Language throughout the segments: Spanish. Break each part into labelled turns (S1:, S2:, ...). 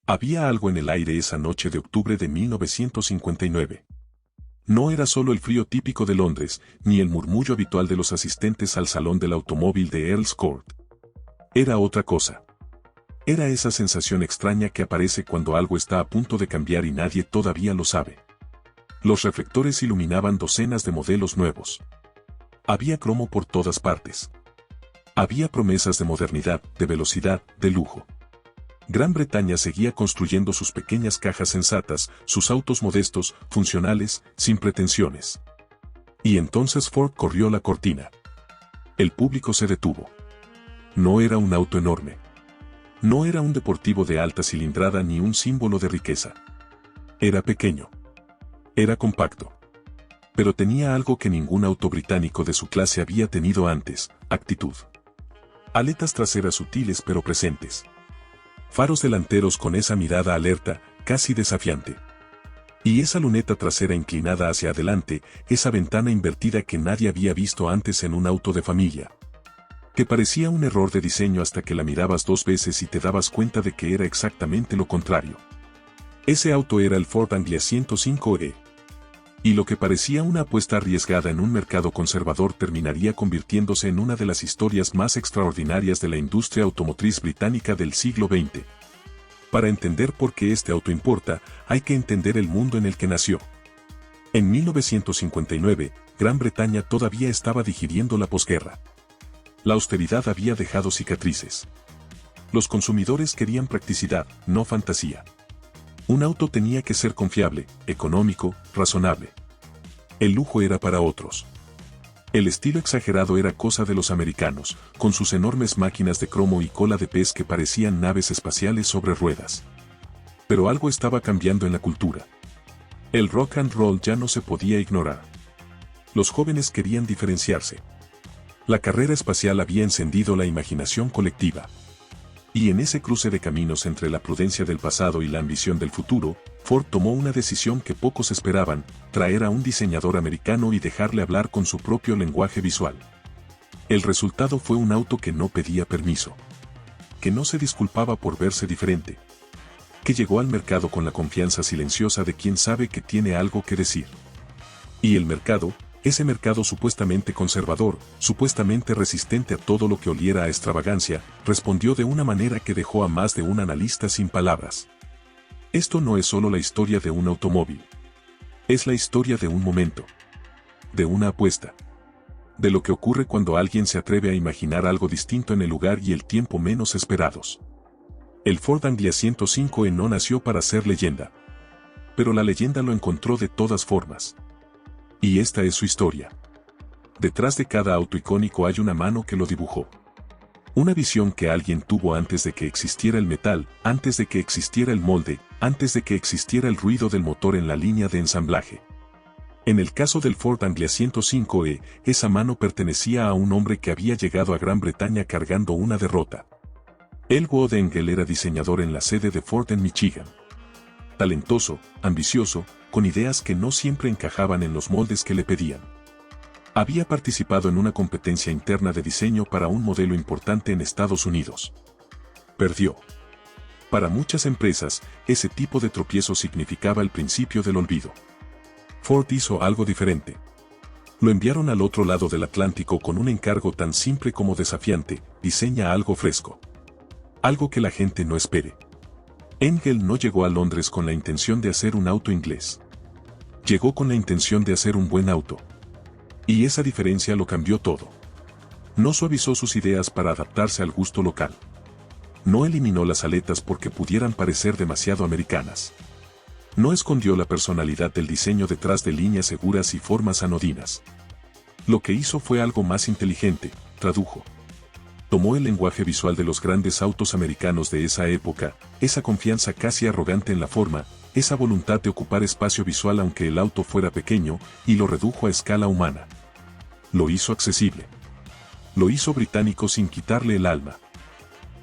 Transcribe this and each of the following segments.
S1: Había algo en el aire esa noche de octubre de 1959. No era solo el frío típico de Londres, ni el murmullo habitual de los asistentes al salón del automóvil de Earl's Court. Era otra cosa. Era esa sensación extraña que aparece cuando algo está a punto de cambiar y nadie todavía lo sabe. Los reflectores iluminaban docenas de modelos nuevos. Había cromo por todas partes. Había promesas de modernidad, de velocidad, de lujo. Gran Bretaña seguía construyendo sus pequeñas cajas sensatas, sus autos modestos, funcionales, sin pretensiones. Y entonces Ford corrió la cortina. El público se detuvo. No era un auto enorme. No era un deportivo de alta cilindrada ni un símbolo de riqueza. Era pequeño. Era compacto. Pero tenía algo que ningún auto británico de su clase había tenido antes: actitud. Aletas traseras sutiles pero presentes. Faros delanteros con esa mirada alerta, casi desafiante. Y esa luneta trasera inclinada hacia adelante, esa ventana invertida que nadie había visto antes en un auto de familia. Que parecía un error de diseño hasta que la mirabas dos veces y te dabas cuenta de que era exactamente lo contrario. Ese auto era el Ford Anglia 105e. Y lo que parecía una apuesta arriesgada en un mercado conservador terminaría convirtiéndose en una de las historias más extraordinarias de la industria automotriz británica del siglo XX. Para entender por qué este auto importa, hay que entender el mundo en el que nació. En 1959, Gran Bretaña todavía estaba digiriendo la posguerra. La austeridad había dejado cicatrices. Los consumidores querían practicidad, no fantasía. Un auto tenía que ser confiable, económico, razonable. El lujo era para otros. El estilo exagerado era cosa de los americanos, con sus enormes máquinas de cromo y cola de pez que parecían naves espaciales sobre ruedas. Pero algo estaba cambiando en la cultura. El rock and roll ya no se podía ignorar. Los jóvenes querían diferenciarse. La carrera espacial había encendido la imaginación colectiva. Y en ese cruce de caminos entre la prudencia del pasado y la ambición del futuro, Ford tomó una decisión que pocos esperaban: traer a un diseñador americano y dejarle hablar con su propio lenguaje visual. El resultado fue un auto que no pedía permiso. Que no se disculpaba por verse diferente. Que llegó al mercado con la confianza silenciosa de quien sabe que tiene algo que decir. Y el mercado, ese mercado supuestamente conservador, supuestamente resistente a todo lo que oliera a extravagancia, respondió de una manera que dejó a más de un analista sin palabras. Esto no es solo la historia de un automóvil. Es la historia de un momento. De una apuesta. De lo que ocurre cuando alguien se atreve a imaginar algo distinto en el lugar y el tiempo menos esperados. El Ford Anglia 105e no nació para ser leyenda. Pero la leyenda lo encontró de todas formas. Y esta es su historia. Detrás de cada auto icónico hay una mano que lo dibujó. Una visión que alguien tuvo antes de que existiera el metal, antes de que existiera el molde, antes de que existiera el ruido del motor en la línea de ensamblaje. En el caso del Ford Anglia 105e, esa mano pertenecía a un hombre que había llegado a Gran Bretaña cargando una derrota. Elwood Engel era diseñador en la sede de Ford en Michigan. Talentoso, ambicioso, con ideas que no siempre encajaban en los moldes que le pedían. Había participado en una competencia interna de diseño para un modelo importante en Estados Unidos. Perdió. Para muchas empresas, ese tipo de tropiezo significaba el principio del olvido. Ford hizo algo diferente. Lo enviaron al otro lado del Atlántico con un encargo tan simple como desafiante: diseña algo fresco. Algo que la gente no espere. Engel no llegó a Londres con la intención de hacer un auto inglés. Llegó con la intención de hacer un buen auto. Y esa diferencia lo cambió todo. No suavizó sus ideas para adaptarse al gusto local. No eliminó las aletas porque pudieran parecer demasiado americanas. No escondió la personalidad del diseño detrás de líneas seguras y formas anodinas. Lo que hizo fue algo más inteligente: tradujo. Tomó el lenguaje visual de los grandes autos americanos de esa época, esa confianza casi arrogante en la forma, esa voluntad de ocupar espacio visual aunque el auto fuera pequeño, y lo redujo a escala humana. Lo hizo accesible. Lo hizo británico sin quitarle el alma.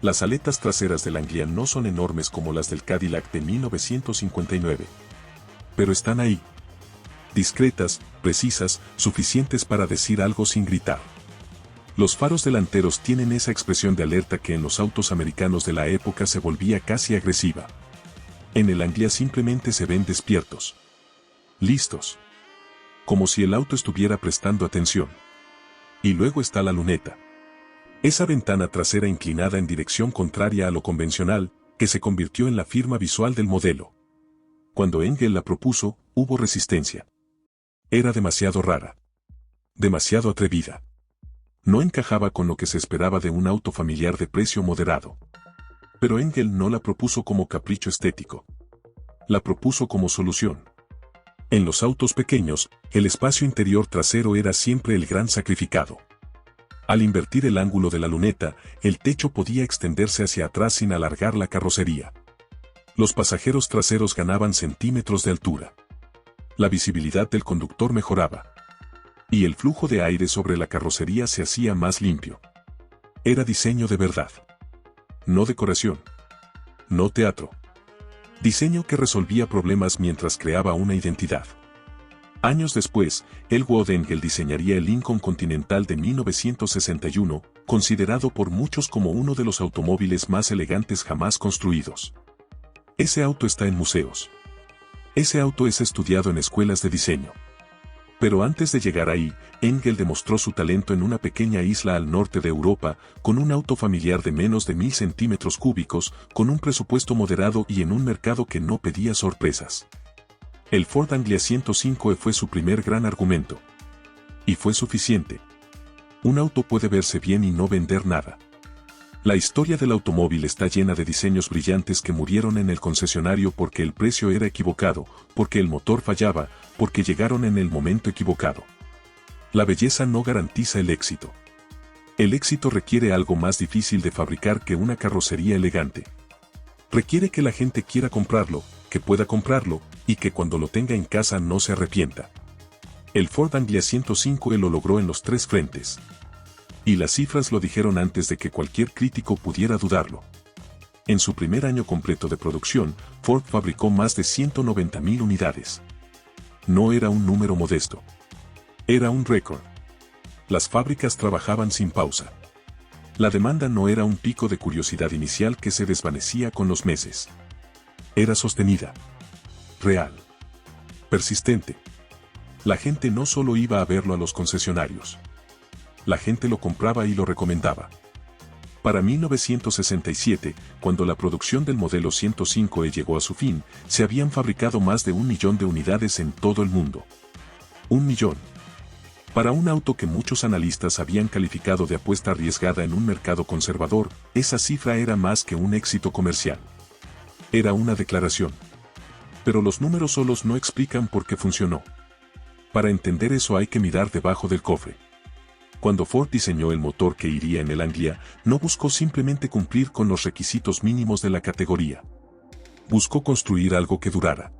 S1: Las aletas traseras del Anglia no son enormes como las del Cadillac de 1959. Pero están ahí. Discretas, precisas, suficientes para decir algo sin gritar. Los faros delanteros tienen esa expresión de alerta que en los autos americanos de la época se volvía casi agresiva. En el Anglia simplemente se ven despiertos. Listos. Como si el auto estuviera prestando atención. Y luego está la luneta. Esa ventana trasera inclinada en dirección contraria a lo convencional, que se convirtió en la firma visual del modelo. Cuando Engel la propuso, hubo resistencia. Era demasiado rara. Demasiado atrevida. No encajaba con lo que se esperaba de un auto familiar de precio moderado. Pero Engel no la propuso como capricho estético. La propuso como solución. En los autos pequeños, el espacio interior trasero era siempre el gran sacrificado. Al invertir el ángulo de la luneta, el techo podía extenderse hacia atrás sin alargar la carrocería. Los pasajeros traseros ganaban centímetros de altura. La visibilidad del conductor mejoraba. Y el flujo de aire sobre la carrocería se hacía más limpio. Era diseño de verdad. No decoración. No teatro. Diseño que resolvía problemas mientras creaba una identidad. Años después, Elwood Engel diseñaría el Lincoln Continental de 1961, considerado por muchos como uno de los automóviles más elegantes jamás construidos. Ese auto está en museos. Ese auto es estudiado en escuelas de diseño. Pero antes de llegar ahí, Engel demostró su talento en una pequeña isla al norte de Europa, con un auto familiar de menos de 1000 centímetros cúbicos, con un presupuesto moderado y en un mercado que no pedía sorpresas. El Ford Anglia 105e fue su primer gran argumento. Y fue suficiente. Un auto puede verse bien y no vender nada. La historia del automóvil está llena de diseños brillantes que murieron en el concesionario porque el precio era equivocado, porque el motor fallaba, porque llegaron en el momento equivocado. La belleza no garantiza el éxito. El éxito requiere algo más difícil de fabricar que una carrocería elegante. Requiere que la gente quiera comprarlo, que pueda comprarlo, y que cuando lo tenga en casa no se arrepienta. El Ford Anglia 105e lo logró en los 3 frentes. Y las cifras lo dijeron antes de que cualquier crítico pudiera dudarlo. En su primer año completo de producción, Ford fabricó más de 190.000 unidades. No era un número modesto. Era un récord. Las fábricas trabajaban sin pausa. La demanda no era un pico de curiosidad inicial que se desvanecía con los meses. Era sostenida. Real. Persistente. La gente no solo iba a verlo a los concesionarios. La gente lo compraba y lo recomendaba. Para 1967, cuando la producción del modelo 105e llegó a su fin, se habían fabricado más de 1 millón de unidades en todo el mundo. 1 millón. Para un auto que muchos analistas habían calificado de apuesta arriesgada en un mercado conservador, esa cifra era más que un éxito comercial. Era una declaración. Pero los números solos no explican por qué funcionó. Para entender eso hay que mirar debajo del cofre. Cuando Ford diseñó el motor que iría en el Anglia, no buscó simplemente cumplir con los requisitos mínimos de la categoría. Buscó construir algo que durara.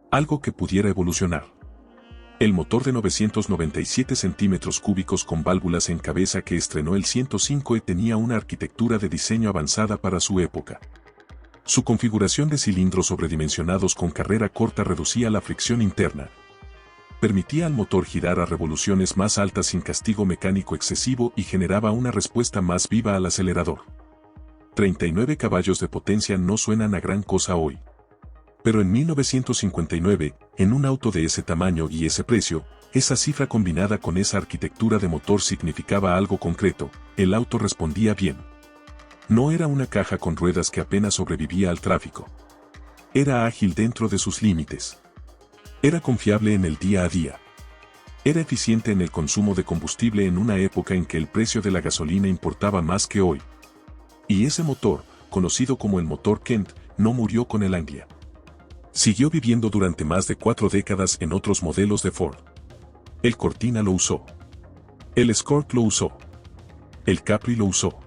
S1: Algo que pudiera evolucionar. El motor de 997 centímetros cúbicos con válvulas en cabeza que estrenó el 105e tenía una arquitectura de diseño avanzada para su época. Su configuración de cilindros sobredimensionados con carrera corta reducía la fricción interna. Permitía al motor girar a revoluciones más altas sin castigo mecánico excesivo y generaba una respuesta más viva al acelerador. 39 caballos de potencia no suenan a gran cosa hoy. Pero en 1959, en un auto de ese tamaño y ese precio, esa cifra combinada con esa arquitectura de motor significaba algo concreto: el auto respondía bien. No era una caja con ruedas que apenas sobrevivía al tráfico. Era ágil dentro de sus límites. Era confiable en el día a día. Era eficiente en el consumo de combustible en una época en que el precio de la gasolina importaba más que hoy. Y ese motor, conocido como el motor Kent, no murió con el Anglia. Siguió viviendo durante más de 4 décadas en otros modelos de Ford. El Cortina lo usó. El Escort lo usó. El Capri lo usó.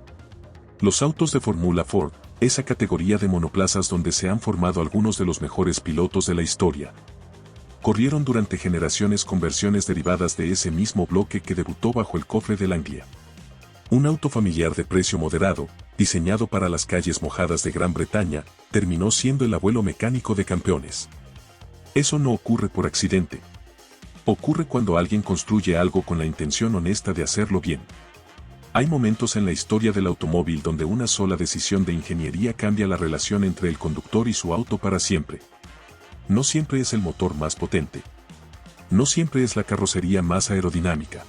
S1: Los autos de Fórmula Ford, esa categoría de monoplazas donde se han formado algunos de los mejores pilotos de la historia, corrieron durante generaciones con versiones derivadas de ese mismo bloque que debutó bajo el cofre del Anglia. Un auto familiar de precio moderado, diseñado para las calles mojadas de Gran Bretaña, terminó siendo el abuelo mecánico de campeones. Eso no ocurre por accidente. Ocurre cuando alguien construye algo con la intención honesta de hacerlo bien. Hay momentos en la historia del automóvil donde una sola decisión de ingeniería cambia la relación entre el conductor y su auto para siempre. No siempre es el motor más potente. No siempre es la carrocería más aerodinámica.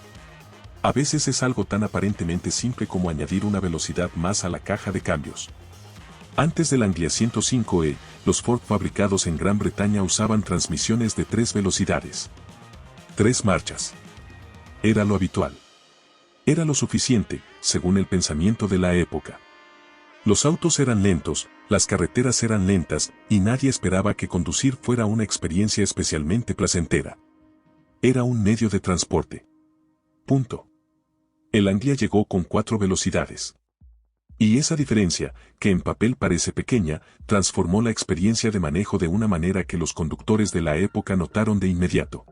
S1: A veces es algo tan aparentemente simple como añadir una velocidad más a la caja de cambios. Antes del Anglia 105e, los Ford fabricados en Gran Bretaña usaban transmisiones de 3 velocidades. 3 marchas. Era lo habitual. Era lo suficiente, según el pensamiento de la época. Los autos eran lentos, las carreteras eran lentas, y nadie esperaba que conducir fuera una experiencia especialmente placentera. Era un medio de transporte. Punto. El Anglia llegó con 4 velocidades. Y esa diferencia, que en papel parece pequeña, transformó la experiencia de manejo de una manera que los conductores de la época notaron de inmediato.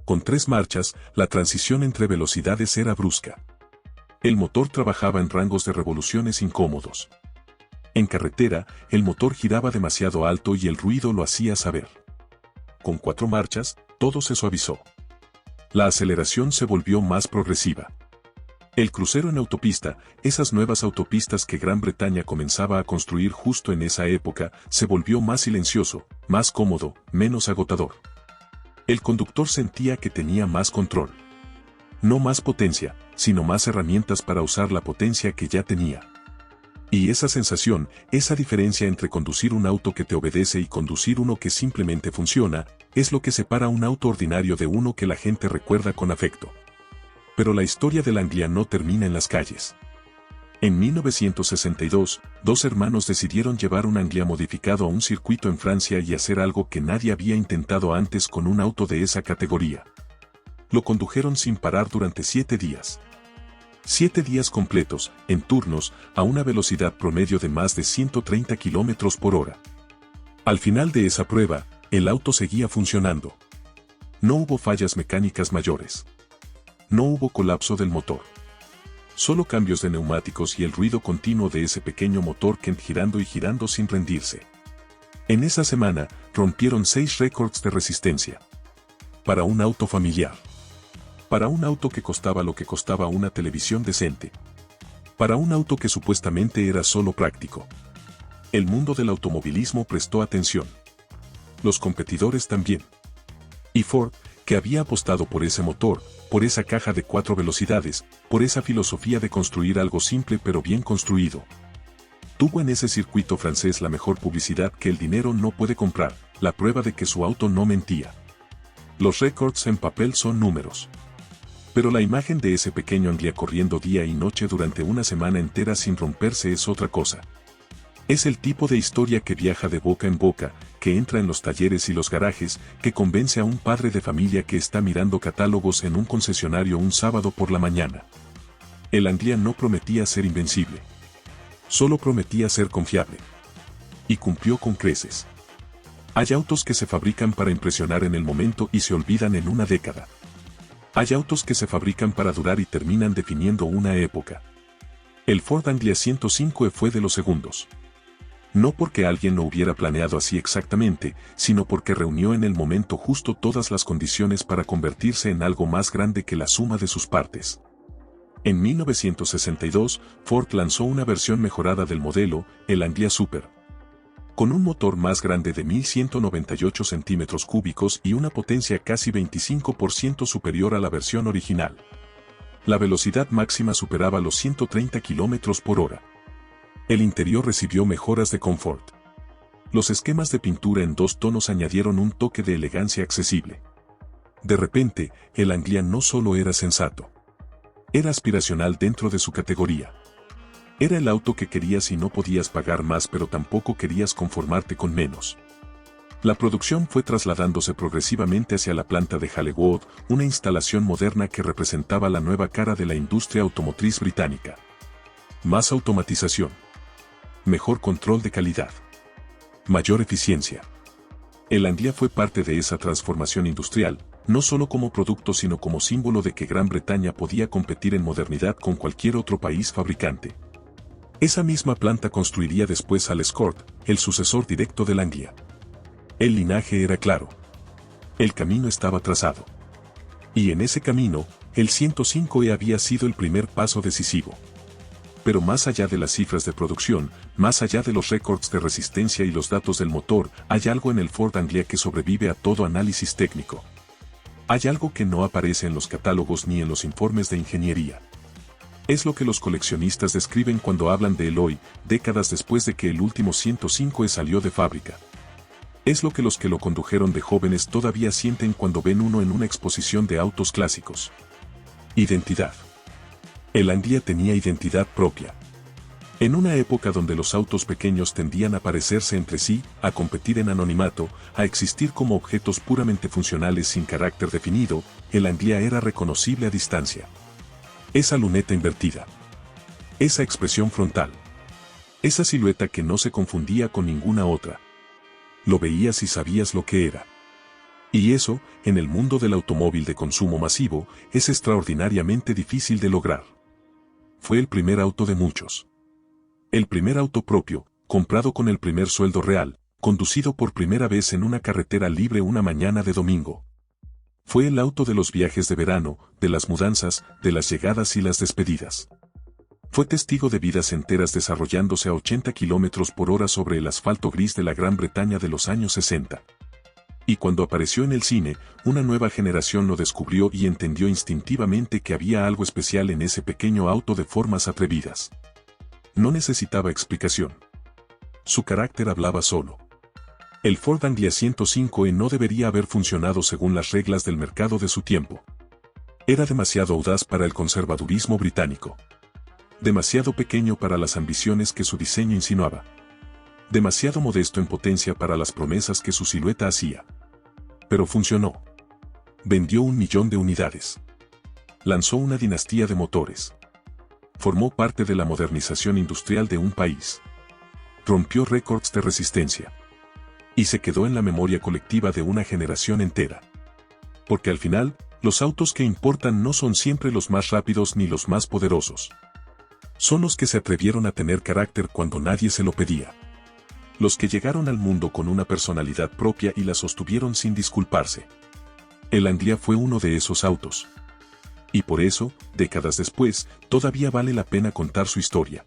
S1: Con 3 marchas, la transición entre velocidades era brusca. El motor trabajaba en rangos de revoluciones incómodos. En carretera, el motor giraba demasiado alto y el ruido lo hacía saber. Con 4 marchas, todo se suavizó. La aceleración se volvió más progresiva. El crucero en autopista, esas nuevas autopistas que Gran Bretaña comenzaba a construir justo en esa época, se volvió más silencioso, más cómodo, menos agotador. El conductor sentía que tenía más control. No más potencia, sino más herramientas para usar la potencia que ya tenía. Y esa sensación, esa diferencia entre conducir un auto que te obedece y conducir uno que simplemente funciona, es lo que separa un auto ordinario de uno que la gente recuerda con afecto. Pero la historia del Anglia no termina en las calles. En 1962, 2 hermanos decidieron llevar un Anglia modificado a un circuito en Francia y hacer algo que nadie había intentado antes con un auto de esa categoría. Lo condujeron sin parar durante 7 días. 7 días completos, en turnos, a una velocidad promedio de más de 130 km por hora. Al final de esa prueba, el auto seguía funcionando. No hubo fallas mecánicas mayores. No hubo colapso del motor. Solo cambios de neumáticos y el ruido continuo de ese pequeño motor Kent girando y girando sin rendirse. En esa semana, rompieron 6 récords de resistencia. Para un auto familiar. Para un auto que costaba lo que costaba una televisión decente. Para un auto que supuestamente era solo práctico. El mundo del automovilismo prestó atención. Los competidores también. Y Ford, que había apostado por ese motor, por esa caja de 4 velocidades, por esa filosofía de construir algo simple pero bien construido. Tuvo en ese circuito francés la mejor publicidad que el dinero no puede comprar, la prueba de que su auto no mentía. Los récords en papel son números. Pero la imagen de ese pequeño Anglia corriendo día y noche durante una semana entera sin romperse es otra cosa. Es el tipo de historia que viaja de boca en boca, que entra en los talleres y los garajes, que convence a un padre de familia que está mirando catálogos en un concesionario un sábado por la mañana. El Anglia no prometía ser invencible. Solo prometía ser confiable. Y cumplió con creces. Hay autos que se fabrican para impresionar en el momento y se olvidan en una década. Hay autos que se fabrican para durar y terminan definiendo una época. El Ford Anglia 105e fue de los segundos. No porque alguien lo hubiera planeado así exactamente, sino porque reunió en el momento justo todas las condiciones para convertirse en algo más grande que la suma de sus partes. En 1962, Ford lanzó una versión mejorada del modelo, el Anglia Super. Con un motor más grande de 1198 centímetros cúbicos y una potencia casi 25% superior a la versión original. La velocidad máxima superaba los 130 km por hora. El interior recibió mejoras de confort. Los esquemas de pintura en 2 tonos añadieron un toque de elegancia accesible. De repente, el Anglia no solo era sensato. Era aspiracional dentro de su categoría. Era el auto que querías y no podías pagar más, pero tampoco querías conformarte con menos. La producción fue trasladándose progresivamente hacia la planta de Hollywood, una instalación moderna que representaba la nueva cara de la industria automotriz británica. Más automatización. Mejor control de calidad. Mayor eficiencia. El Anglia fue parte de esa transformación industrial, no solo como producto sino como símbolo de que Gran Bretaña podía competir en modernidad con cualquier otro país fabricante. Esa misma planta construiría después al Escort, el sucesor directo del Anglia. El linaje era claro. El camino estaba trazado. Y en ese camino, El 105E había sido el primer paso decisivo. Pero más allá de las cifras de producción, más allá de los récords de resistencia y los datos del motor, hay algo en el Ford Anglia que sobrevive a todo análisis técnico. Hay algo que no aparece en los catálogos ni en los informes de ingeniería. Es lo que los coleccionistas describen cuando hablan de él hoy, décadas después de que el último 105E salió de fábrica. Es lo que los que lo condujeron de jóvenes todavía sienten cuando ven uno en una exposición de autos clásicos. Identidad. El Anglia tenía identidad propia. En una época donde los autos pequeños tendían a parecerse entre sí, a competir en anonimato, a existir como objetos puramente funcionales sin carácter definido, el Anglia era reconocible a distancia. Esa luneta invertida. Esa expresión frontal. Esa silueta que no se confundía con ninguna otra. Lo veías y sabías lo que era. Y eso, en el mundo del automóvil de consumo masivo, es extraordinariamente difícil de lograr. Fue el primer auto de muchos. El primer auto propio, comprado con el primer sueldo real, conducido por primera vez en una carretera libre una mañana de domingo. Fue el auto de los viajes de verano, de las mudanzas, de las llegadas y las despedidas. Fue testigo de vidas enteras desarrollándose a 80 kilómetros por hora sobre el asfalto gris de la Gran Bretaña de los años 60. Y cuando apareció en el cine, una nueva generación lo descubrió y entendió instintivamente que había algo especial en ese pequeño auto de formas atrevidas. No necesitaba explicación. Su carácter hablaba solo. El Ford Anglia 105E no debería haber funcionado según las reglas del mercado de su tiempo. Era demasiado audaz para el conservadurismo británico. Demasiado pequeño para las ambiciones que su diseño insinuaba. Demasiado modesto en potencia para las promesas que su silueta hacía. Pero funcionó. Vendió 1 millón de unidades. Lanzó una dinastía de motores. Formó parte de la modernización industrial de un país. Rompió récords de resistencia. Y se quedó en la memoria colectiva de una generación entera. Porque al final, los autos que importan no son siempre los más rápidos ni los más poderosos. Son los que se atrevieron a tener carácter cuando nadie se lo pedía. Los que llegaron al mundo con una personalidad propia y la sostuvieron sin disculparse. El Anglia fue uno de esos autos. Y por eso, décadas después, todavía vale la pena contar su historia.